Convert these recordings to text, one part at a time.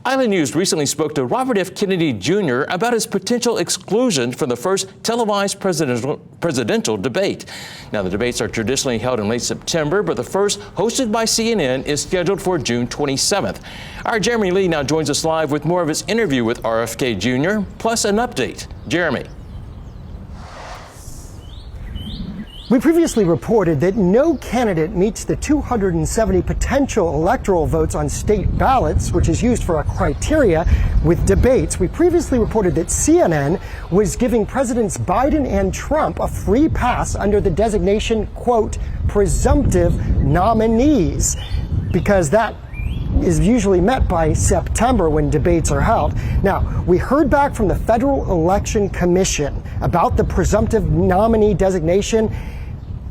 Island News recently spoke to Robert F. Kennedy Jr. about his potential exclusion from the first televised presidential debate. Now, the debates are traditionally held in late September, but the first, hosted by CNN, is scheduled for June 27th. Our Jeremy Lee now joins us live with more of his interview with RFK Jr., plus an update. Jeremy. We previously reported that no candidate meets the 270 potential electoral votes on state ballots, which is used for a criteria with debates. We previously reported that CNN was giving Presidents Biden and Trump a free pass under the designation, quote, presumptive nominees, because that is usually met by September when debates are held. Now, we heard back from the Federal Election Commission about the presumptive nominee designation.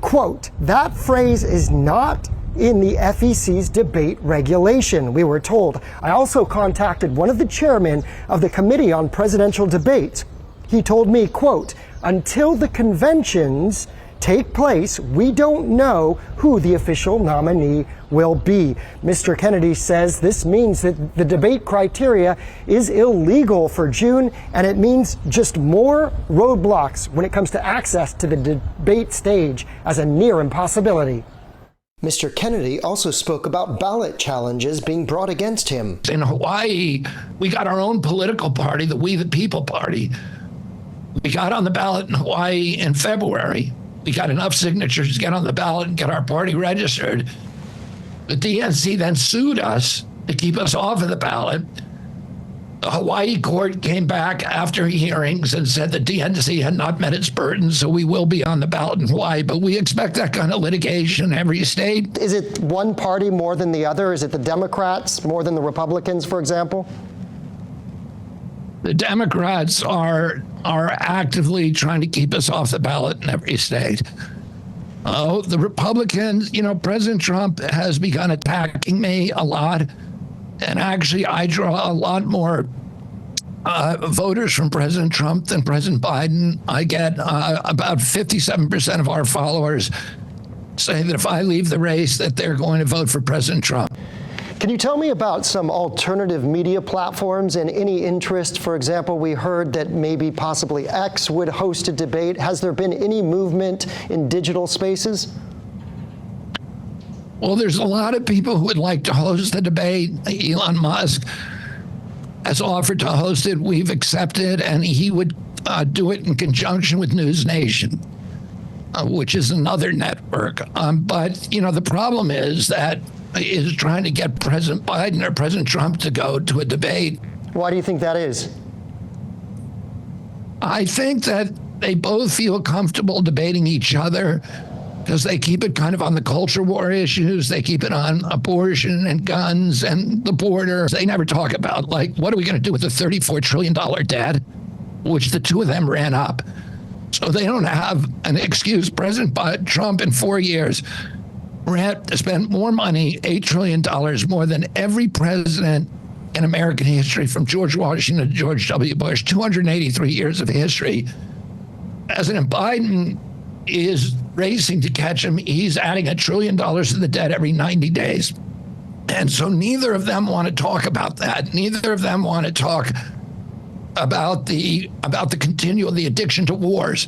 Quote, that phrase is not in the FEC's debate regulation, we were told. I also contacted one of the chairmen of the Committee on Presidential Debates. He told me, quote, until the conventions take place, we don't know who the official nominee will be. Mr. Kennedy says this means that the debate criteria is illegal for June, and it means just more roadblocks when it comes to access to the debate stage as a near impossibility. Mr. Kennedy also spoke about ballot challenges being brought against him. In Hawaii, we got our own political party, the We the People Party. We got on the ballot in Hawaii in February. We got enough signatures to get on the ballot and get our party registered. The DNC then sued us to keep us off of the ballot. The Hawaii court came back after hearings and said the DNC had not met its burden, so we will be on the ballot in Hawaii. But we expect that kind of litigation in every state. Is it one party more than the other? Is it the Democrats more than the Republicans, for example? The Democrats are actively trying to keep us off the ballot in every state. Oh, the Republicans, President Trump has begun attacking me a lot. And actually, I draw a lot more voters from President Trump than President Biden. I get about 57% of our followers saying that if I leave the race, that they're going to vote for President Trump. Can you tell me about some alternative media platforms and any interest? For example, we heard that maybe possibly X would host a debate. Has there been any movement in digital spaces? Well, there's a lot of people who would like to host the debate. Elon Musk has offered to host it. We've accepted, and he would do it in conjunction with News Nation, which is another network. But, the problem is trying to get President Biden or President Trump to go to a debate. Why do you think that is? I think that they both feel comfortable debating each other because they keep it kind of on the culture war issues. They keep it on abortion and guns and the border. They never talk about, what are we going to do with the $34 trillion debt, which the two of them ran up. So they don't have an excuse. President Trump in 4 years spent more money, $8 trillion, more than every president in American history, from George Washington to George W. Bush, 283 years of history. President Biden is racing to catch him. He's adding $1 trillion to the debt every 90 days. And so neither of them want to talk about that. Neither of them want to talk about the addiction to wars.